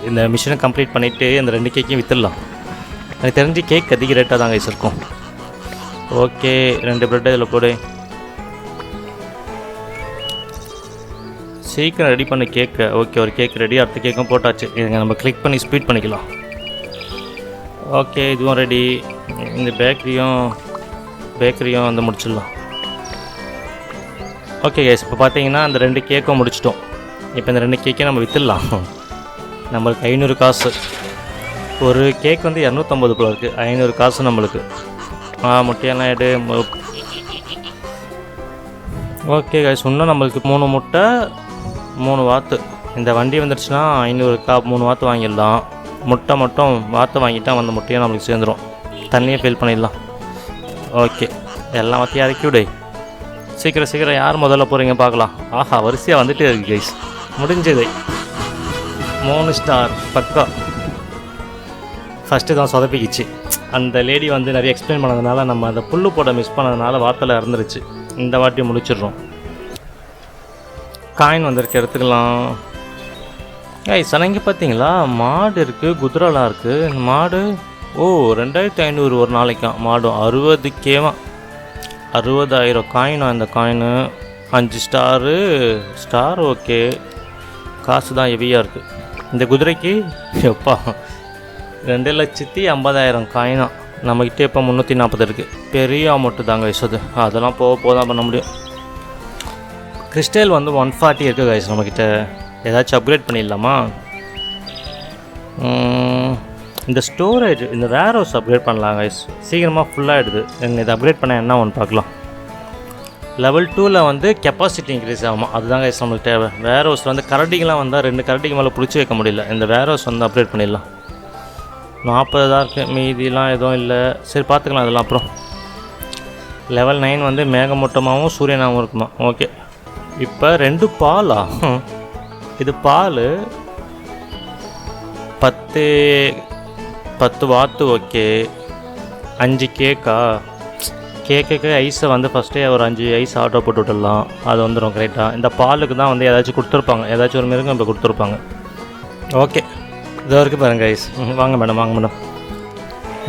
இந்த மிஷினை கம்ப்ளீட் பண்ணிவிட்டு இந்த 2 கேக்கையும் விற்றுடலாம். எனக்கு தெரிஞ்சு கேக் அதிக ரேட்டாக தான் கைஸ் இருக்கும். ஓகே, 2 ப்ரெட்டை இதில் போடு. சீக்கிரம் ரெடி பண்ண கேக்கை. ஓகே, ஒரு கேக் ரெடி. அடுத்த கேக்கும் போட்டாச்சு. இதுங்க நம்ம கிளிக் பண்ணி ஸ்பீட் பண்ணிக்கலாம். ஓகே, இதுவும் ரெடி. இந்த பேக்கரியும் வந்து முடிச்சிடலாம். ஓகே கைஸ், இப்போ பார்த்தீங்கன்னா அந்த 2 கேக்கும் முடிச்சிட்டோம். இப்போ இந்த 2 கேக்கையும் நம்ம விற்றுடலாம். நம்மளுக்கு 500 காசு. ஒரு கேக் வந்து 250 போல இருக்குது. 500 காசு நம்மளுக்கு. முட்டையெல்லாம் எடு. ஓகே கைஸ், இன்னும் நம்மளுக்கு 3 முட்டை 3 வாத்து. இந்த வண்டி வந்துடுச்சுன்னா 500 3 வாத்து வாங்கிடலாம். முட்டை மட்டும் வாத்து வாங்கிட்டா அந்த முட்டையும் நம்மளுக்கு சேர்ந்துடும். தண்ணியை ஃபில் பண்ணிடலாம். ஓகே, எல்லாம் வாத்தையும் இறக்கி விடு. சீக்கிரம் யார் முதல்ல போகிறீங்க பார்க்கலாம். வரிசையாக வந்துகிட்டே இருக்குது கைஸ். முடிஞ்சது. 3 ஸ்டார் பக்கா. ஃபஸ்ட்டு தான் சொதப்பிக்கிச்சு. அந்த லேடி வந்து நிறைய எக்ஸ்பிளைன் பண்ணதுனால நம்ம அந்த புல்லு போட மிஸ் பண்ணதுனால வார்த்தையில் இறந்துருச்சு. இந்த வாட்டி முடிச்சிடுறோம். காயின் வந்திருக்கு, எடுத்துக்கலாம். இங்கே பார்த்தீங்களா, மாடு இருக்குது, குதிரைலாம் இருக்குது. மாடு 2500 ஒரு நாளைக்காம். மாடும் 60K 60,000 காயினா. இந்த காயினு 5 ஸ்டார். ஓகே, காசு தான் ஹெவியாக இருக்குது. இந்த குதிரைக்கு எப்பா 2,50,000 காயினா. நம்மக்கிட்ட இப்போ 340 இருக்குது. பெரிய அமௌண்ட்டு தாங்க கைஸ். அதெல்லாம் போக தான் பண்ண முடியும். கிறிஸ்டல் வந்து 140 இருக்குது கைஸ் நம்மக்கிட்ட. ஏதாச்சும் அப்கிரேட் பண்ணிடலாமா? இந்த ஸ்டோரேஜ், இந்த வேர் ஹவுஸ் அப்கிரேட் பண்ணலாம் கைஸ். சீக்கிரமாக ஃபுல்லாகிடுது. இதை அப்கிரேட் பண்ண என்ன ஒன்று பார்க்கலாம். லெவல் 2ல் வந்து கெப்பாசிட்டி இன்க்ரீஸ் ஆகும். அதுதான் கைஸ் நம்மளுக்கு தேவை. வேர் ஹவுஸில் வந்து கரடிங்கெலாம் வந்தால் 2 கரடிக்கு மேலே பிடிச்சி வைக்க முடியல. இந்த வேர் ஹவுஸ் வந்து அப்கிரேட் பண்ணிடலாம். 40 தான் இருக்குது, மீதிலாம் எதுவும் இல்லை. சரி பார்த்துக்கலாம் அதெல்லாம் அப்புறம். லெவல் 9 வந்து மேகமூட்டமாகவும் சூரியனாகவும் இருக்குமா. ஓகே, இப்போ 2 பாலா? இது பால் 10 வாத்து. ஓகே, 5 கேக்கா? கேக்குக்கு ஐஸை வந்து ஃபஸ்ட்டே ஒரு 5 ஐஸ் ஆர்டர் போட்டு விட்டுடலாம், அது வந்துடும் கரெக்டாக. இந்த பாலுக்கு தான் வந்து ஏதாச்சும் கொடுத்துருப்பாங்க, ஏதாச்சும் ஒரு மிருகம் இப்போ கொடுத்துருப்பாங்க. ஓகே, இது வரைக்கும் பாருங்கள் ஐஸ். வாங்க மேடம், வாங்க மேடம்.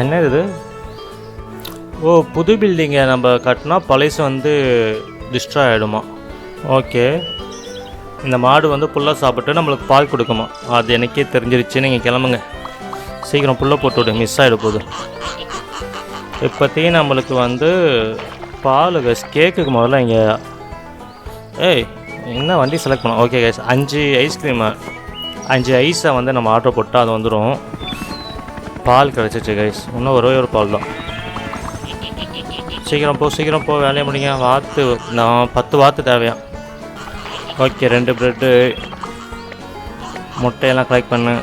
என்ன இது? ஓ, புது பில்டிங்கை நம்ம கட்டினா பழைசு வந்து டிஸ்ட்ராய் ஆகிடுமா. ஓகே, இந்த மாடு வந்து புல்லாக சாப்பிட்டு நம்மளுக்கு பால் கொடுக்குமா. அது எனக்கே தெரிஞ்சிருச்சு. நீங்கள் கிளம்புங்க, சீக்கிரம் புல்லை போட்டு விடு, மிஸ் ஆகிட போகுது. இப்போத்தையும் நம்மளுக்கு வந்து பால் கைஸ். கேக்குக்கு முதல்ல இங்கே என்ன வண்டி செலக்ட் பண்ணோம். ஓகே கைஸ், 5 ஐஸ்கிரீமு 5 ஐஸை வந்து நம்ம ஆர்டர் போட்டால் அது வந்துடும். பால் கிடச்சிச்சு கைஸ், இன்னும் ஒரே ஒரு பால் தான். சீக்கிரம் போ, வேலையை முடிங்க. வாத்து நான் 10 வாத்து தேவையா. ஓகே, 2 ப்ரெட்டு, முட்டையெல்லாம் கலெக்ட் பண்ணு.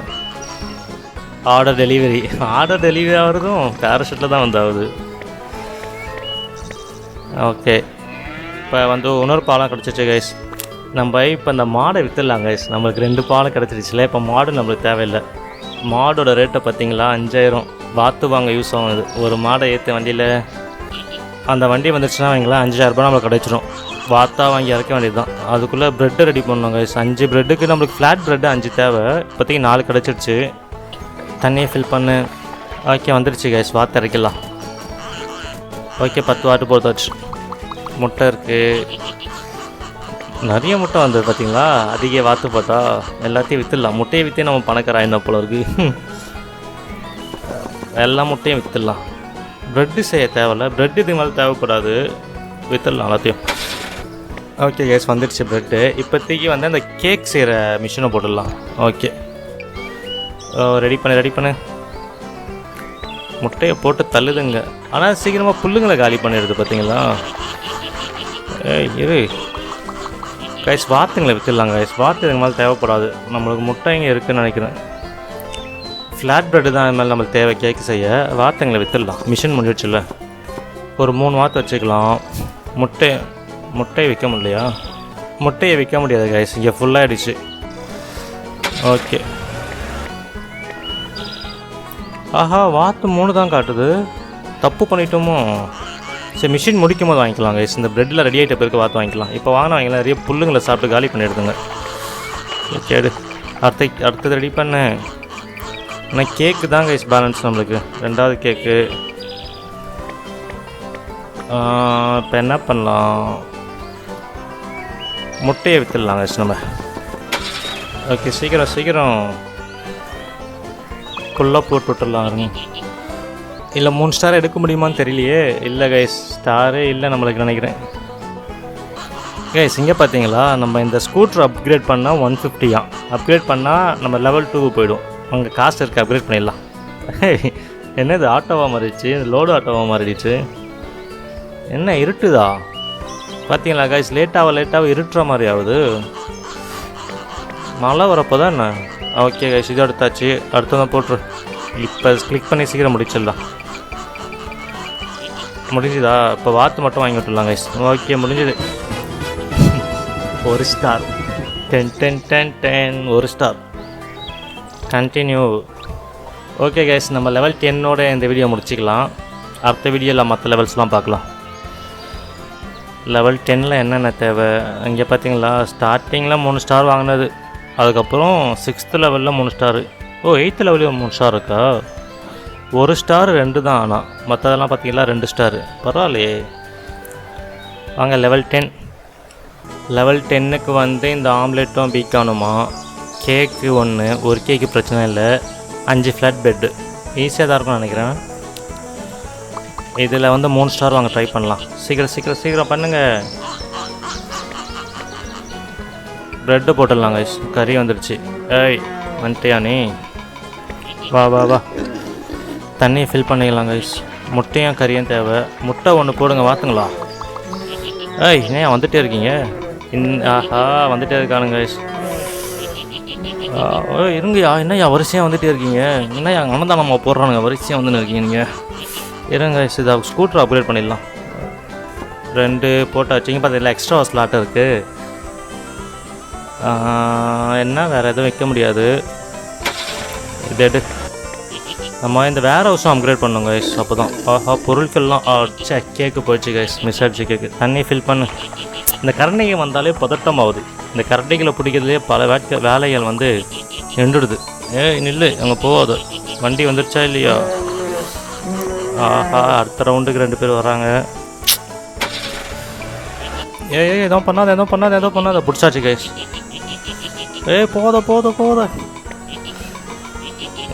ஆர்டர் டெலிவரி ஆகிறதும் பேராஷூட்டில் தான் வந்தாகுது. ஓகே, இப்போ வந்து இன்னொரு பாலம் கிடச்சிச்சு கைஸ். நம்ம இப்போ இந்த மாடை விற்றுடலாம் கைஸ். நம்மளுக்கு 2 பாலம் கிடச்சிருச்சுல. இப்போ மாடு நம்மளுக்கு தேவையில்லை. மாடோட ரேட்டை பார்த்தீங்களா, 5000. வாத்து வாங்க யூஸ் ஆகுது. ஒரு மாடை ஏற்ற வண்டியில் அந்த வண்டி வந்துச்சுன்னா வைங்களேன், 5000 ரூபாய் நம்மளுக்கு கிடச்சிரும். வாத்தா வாங்கி இறக்க வேண்டியது தான். அதுக்குள்ளே ப்ரெட்டு ரெடி பண்ணோம் கைஸ். 5 ப்ரெட்டுக்கு நம்மளுக்கு ஃப்ளாட் ப்ரெட்டு 5 தேவை. இப்போதைக்கு 4 கிடச்சிருச்சு. தண்ணியை ஃபில் பண்ணு. ஓகே, வந்துடுச்சு கைஸ், வாத்து இறக்கலாம். ஓகே, 10 வாட்டு போட்டாச்சு. முட்டை இருக்குது, நிறைய முட்டை வந்தது பார்த்தீங்களா. அதிக வாத்து போட்டா எல்லாத்தையும் விற்றுடலாம். முட்டையை விற்றே நம்ம பணக்காராயிருந்தா போல இருக்குது. எல்லா முட்டையும் விற்றுடலாம். ப்ரெட்டு செய்ய தேவையில்ல, ப்ரெட்டு இதுக்கு மேலே தேவைப்படாது, விற்றுடலாம் எல்லாத்தையும். ஓகே கைஸ், வந்துடுச்சு ப்ரெட்டு. இப்போதைக்கு வந்து அந்த கேக் செய்கிற மிஷினை போட்டுடலாம். ஓகே, ரெடி பண்ணு. முட்டையை போட்டு தள்ளுதுங்க, ஆனால் சீக்கிரமாக புல்லுங்களை காலி பண்ணிடுது பார்த்தீங்களா. இரு கைஸ், வாத்துங்களை விற்றுடலாம் கைஸ். வாத்து இதுக்கு மேலே தேவைப்படாது, நம்மளுக்கு முட்டை இங்கே இருக்குதுன்னு நினைக்கிறேன். ஃப்ளாட் ப்ரெட்டு தான் இது மேலே நம்மளுக்கு தேவை கேக்கு செய்ய. வாத்துங்களை விற்றுடலாம், மிஷின் முடிச்சிடல. ஒரு 3 வாத்து வச்சுக்கலாம். முட்டையை விற்க முடியலையா? முட்டையை விற்க முடியாது கைஸ், இங்கே ஃபுல்லாகிடுச்சு. ஓகே, ஆஹா, வாத்து 3 தான் காட்டுது. தப்பு பண்ணிட்டோமோ. சரி, மிஷின் முடிக்கும் போது வாங்கிக்கலாம் கைஸ். இந்த ப்ரெட்டில் ரெடி ஆகிட்ட பிறகு வாத்து வாங்கிக்கலாம். இப்போ வாங்கினா நிறைய புல்லுங்களை சாப்பிட்டு காலி பண்ணிடுதுங்க. கேடு, அடுத்தது ரெடி பண்ண. ஆனால் கேக்கு தான் கைஸ் பேலன்ஸ் நம்மளுக்கு. 2வது கேக்கு. இப்போ என்ன பண்ணலாம், முட்டையை விற்றுடலாம் கைஸ் நம்ம. ஓகே, சீக்கிரம் ஃபுல்லாக போட்டு விட்டுடலாம். இல்லை 3 ஸ்டார் எடுக்க முடியுமான்னு தெரியலையே. இல்லை கைஸ், ஸ்டாரே இல்லை நம்மளுக்கு நினைக்கிறேன். கைஸ், இங்கே பார்த்தீங்களா, நம்ம இந்த ஸ்கூட்டர் அப்கிரேட் பண்ணால் 150. அப்கிரேட் பண்ணால் நம்ம லெவல் 2 போய்டும். அங்கே காசு இருக்குது, அப்கிரேட் பண்ணிடலாம். என்ன இது ஆட்டோவாக மாறிடுச்சு, லோடு ஆட்டோவாக மாறிடுச்சு. என்ன இருட்டுதா பார்த்தீங்களா கைஸ். லேட்டாக இருட்டுற மாதிரி ஆகுது. மழை வரப்போ தான் என்ன. ஓகே கைஸ், இது எடுத்தாச்சு. அடுத்ததான் போட்டுரு. இப்போ கிளிக் பண்ணி சீக்கிரம் முடிச்சிடலாம். முடிஞ்சுதா? இப்போ வாத்து மட்டும் வாங்கி விட்டுடலாம் கைஸ். ஓகே, முடிஞ்சுது. 1 star. 10 1 star. Continue. Okay guys, நம்ம லெவல் 10ஓட இந்த வீடியோ முடிச்சிக்கலாம். அடுத்த வீடியோவில் மற்ற லெவல்ஸ்லாம் பார்க்கலாம். லெவல் 10ல் என்னென்ன தேவை இங்கே பார்த்தீங்களா. ஸ்டார்டிங்கில் 3 ஸ்டார் வாங்கினது, அதுக்கப்புறம் 6th லெவலில் 3 ஸ்டாரு. ஓ, 8th லெவலில் 3 ஸ்டார் இருக்கா? 1 ஸ்டார் 2 தான். ஆனால் மற்றதெல்லாம் பார்த்தீங்களா 2 ஸ்டாரு. பரவாயில்லையே. வாங்க லெவல் 10. லெவல் 10க்கு வந்து இந்த ஆம்லெட்டும் பீக்கானுமா. கேக்கு 1, ஒரு கேக்கு பிரச்சனை இல்லை. 5 ஃப்ளாட் பெட்டு ஈஸியாக தான் இருக்கும்னு நினைக்கிறேன். இதில் வந்து 3 ஸ்டார் வாங்க ட்ரை பண்ணலாம். சீக்கிரம் பண்ணுங்கள். ப்ரெட்டு போட்டுடலாம் கைஸ். கறி வந்துடுச்சு. வந்துட்டியா நீ? வா. தண்ணியை ஃபில் பண்ணிக்கலாம் கைஸ். முட்டையும் கறியும் தேவை. முட்டை 1 போடுங்க வாத்துங்களா. ஏன் வந்துகிட்டே இருக்கீங்க? ஆஹா, வந்துகிட்டே இருக்கானுங்க கைஸ். இருங்கய்யா, என்னய்யா வரிசையாக வந்துகிட்டே இருக்கீங்க? என்னய்யா அன்னதானம்மா போடுறானுங்க, வரிசையாக வந்துன்னு இருக்கீங்க நீங்கள்? இருங்க இதை ஸ்கூட்டர் அப்கிரேட் பண்ணிடலாம். 2 போட்டாச்சு. இங்கே பார்த்தீங்களா எக்ஸ்ட்ரா ஸ்லாட் இருக்குது. என்ன வேறு எதுவும் வைக்க முடியாது. இது நம்ம இந்த வேர் ஹவுஸும் அப்கிரேட் பண்ணோம் கைஸ். அப்போ தான் பொருட்கள்லாம் கேக்கு போச்சு கைஸ். மிஸ் ஆகிடுச்சு கேக்கு. தண்ணி ஃபில் பண்ணு. இந்த கரண்டிகை வந்தாலே பதட்டம் ஆகுது. இந்த கரண்டிகளை பிடிக்கிறதுலே பல வேலைகள் வந்து நின்றுடுது. நில்லு, அங்கே போகாது. வண்டி வந்துருச்சா இல்லையா? அடுத்த ரவுண்டுக்கு 2 பேர் வராங்க. எதுவும் பண்ணாத பிடிச்சாச்சு கைஸ். போத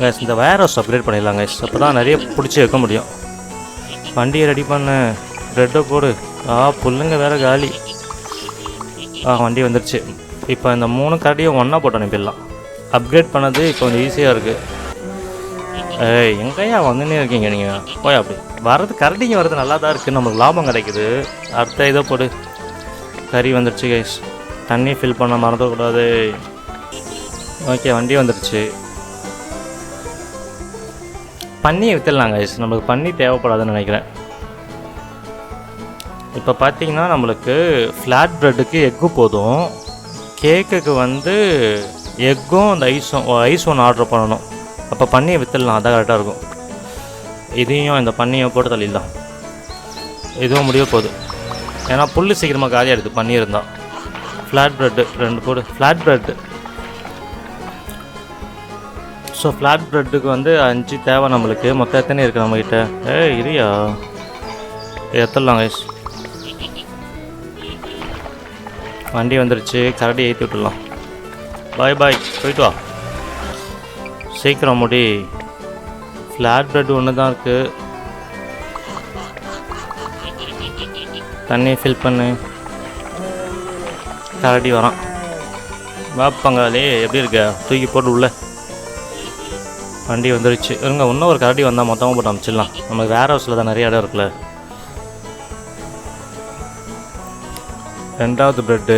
கைஸ். இந்த வேர் ஹவுஸ் அப்கிரேட் பண்ணிடலாம் கைஸ். அப்போ தான் நிறைய பிடிச்சி வைக்க முடியும். வண்டியை ரெடி பண்ணு. ரெட்டை போடு. புல்லுங்க வேறு காலி. வண்டி வந்துருச்சு. இப்போ இந்த 3 கரடியும் ஒன்றா போட்டு அனுப்பிடலாம். அப்கிரேட் பண்ணது இப்போ கொஞ்சம் ஈஸியாக இருக்குது. எங்கேயா வந்துன்னே இருக்கீங்க நீங்கள்? போய் அப்படி வர்றது கரடிங்க வர்றது நல்லா தான் இருக்குது. நமக்கு லாபம் கிடைக்குது. அடுத்த இதை போடு. கறி வந்துடுச்சு கைஸ். தண்ணி ஃபில் பண்ண மறந்துடக்கூடாது. ஓகே, வண்டி வந்துடுச்சு. பன்னியை விற்றுடலாம் கைஸ். நம்மளுக்கு பன்னி தேவைப்படாதுன்னு நினைக்கிறேன். இப்போ பார்த்தீங்கன்னா நம்மளுக்கு ஃப்ளாட் ப்ரெட்டுக்கு எக்கு போதும். கேக்குக்கு வந்து எக்கும் அந்த ஐஸ் ஒன்று ஆர்டர் பண்ணணும். அப்போ பன்னியை விற்றுடலாம். அதான் கரெக்டாக இருக்கும். இதையும் இந்த பன்னியை போட்டு தள்ளிடலாம். இதுவும் முடிய போகுது. ஏன்னா புல் சீக்கிரமாக காலியாக இருக்குது பன்னி இருந்தால். ஃப்ளாட் ப்ரெட்டு 2 போடு. Flat bread. ஸோ ஃப்ளாட் ப்ரெட்டுக்கு வந்து 5 தேவை நம்மளுக்கு. மொத்தம் எத்தனை இருக்குது நம்மக்கிட்ட? இரியா எத்தலாம் கைஸ். வண்டி வந்துருச்சு. கரடி ஏற்றி விட்டுடலாம். பாய் போயிட்டு வா. சீக்கிரம் முடி. ஃப்ளாட் ப்ரெட் ஒன்று தான் இருக்குது. தண்ணி ஃபில் பண்ணு. கரடி வரான். வாப்பாங்களே, எப்படி இருக்க? தூக்கி போட்டு உள்ள. வண்டி வந்துருச்சு. இன்னும் ஒரு கரடி வந்தால் மொத்தமாக போட்டு அமைச்சிடலாம். நமக்கு வேர் ஹவுஸில் தான் நிறைய இடம் இருக்குல்ல. 2வது ப்ரெட்டு.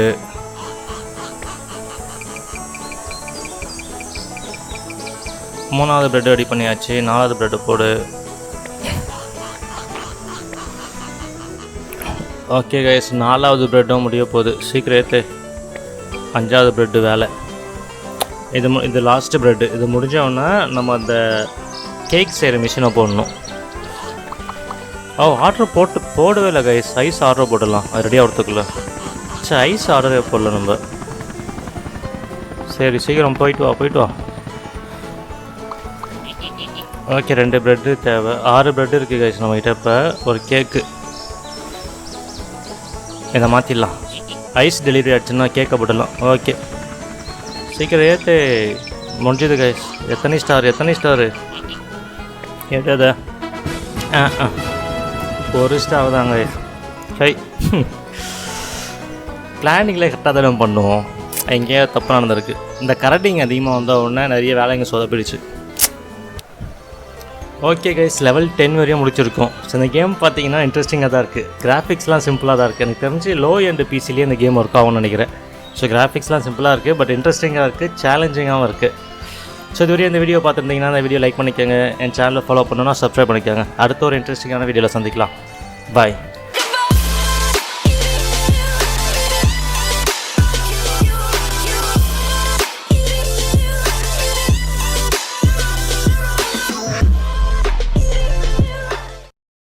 3வது ப்ரெட்டு ரெடி பண்ணியாச்சு. 4வது ப்ரெட்டு போடு. ஓகே கைஸ், 4வது ப்ரெட்டும் முடிய போகுது. சீக்கிரத்து 5வது ப்ரெட்டு வேலை. இது லாஸ்ட்டு ப்ரெட்டு. இது முடிஞ்சோடனே நம்ம அந்த கேக் செய்கிற மிஷினை போடணும். ஆர்டர் போடவே இல்லை கைஸ். ஐஸ் ஆர்டர் போடலாம். அது ரெடியாக வரத்துக்குள்ள. ஐஸ் ஆர்டரே போடல நம்ம. சரி, சீக்கிரம் போயிட்டு வா. ஓகே, 2 ப்ரெட்டு தேவை. 6 ப்ரெட்டு இருக்குது கைஸ் நம்மகிட்ட. இப்போ ஒரு கேக்கு இதை மாற்றிடலாம். ஐஸ் டெலிவரி ஆகிடுச்சுன்னா கேக்கை போடலாம். ஓகே, சீக்கிரம் ஏற்று. முடிஞ்சது கைஸ். எத்தனை ஸ்டாரு ஏற்றாத? 1 ஸ்டார் தாங்க கை. பிளானிங்கில் கரெக்டாக தானே பண்ணுவோம். எங்கேயோ தப்பு நடந்திருக்கு. இந்த கரண்டிங்க அதிகமாக வந்த உடனே நிறைய வேலைங்க சொதப்பிடுச்சு. ஓகே கைஸ், லெவல் 10 வரையும் முடிச்சிருக்கோம். ஸோ இந்த கேம் பார்த்தீங்கன்னா இன்ட்ரெஸ்டிங்காக தான் இருக்குது. கிராஃபிக்ஸ்லாம் சிம்பிளாக தான் இருக்குது. எனக்கு தெரிஞ்சு லோ எண்ட் பிசிலேயே இந்த கேம் ஒர்க் ஆகும்னு நினைக்கிறேன். ஸோ கிராஃபிக்ஸ்லாம் சிம்பிளாக இருக்குது, பட் இன்ட்ரெஸ்டிங்காக இருக்குது, சேலஞ்சிங்காகவும் இருக்குது. ஸோ இது வரையும் இந்த வீடியோ பார்த்துருந்தீங்கன்னா இந்த வீடியோ லைக் பண்ணிக்கோங்க. என் சேனலை ஃபாலோ பண்ணணும்னா சப்ஸ்கிரைப் பண்ணிக்கோங்க. அடுத்த ஒரு இன்ட்ரெஸ்டிங்கான வீடியோவில் சந்திக்கலாம். பாய்.